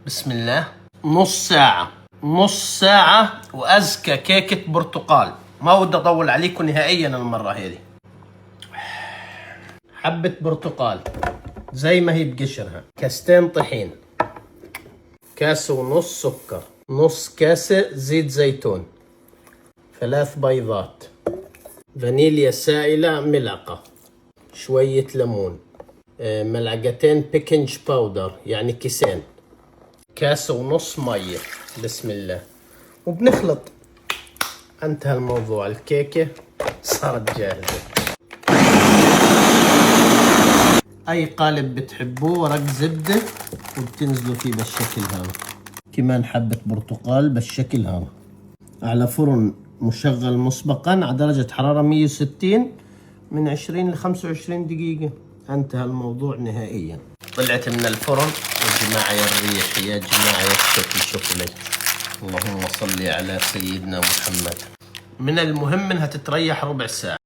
بسم الله. نص ساعة وأزكى كيكة برتقال. ما ودي أطول عليكم نهائيا المرة هذه. حبة برتقال زي ما هي بقشرها، كاستين طحين، كاس ونص سكر، نص كاسة زيت زيتون، 3 بيضات، فانيليا سائلة ملعقة، شوية ليمون، ملعقتين بيكنج باودر يعني كيسين، كاسة ونص مية. بسم الله. وبنخلط. انتهى الموضوع، الكيكة صارت جاهزة. اي قالب بتحبوه، ورق زبدة وبتنزلوا فيه بالشكل هذا. كمان حبة برتقال بالشكل هذا، على فرن مشغل مسبقا على درجة حرارة 160 من 20 ل 25 دقيقة. انتهى الموضوع نهائيا. طلعت من الفرن يا جماعة، يا الريح يا جماعة، يا الشكل. شوفوا لي، اللهم صل على سيدنا محمد. من المهم انها تتريح ربع ساعة.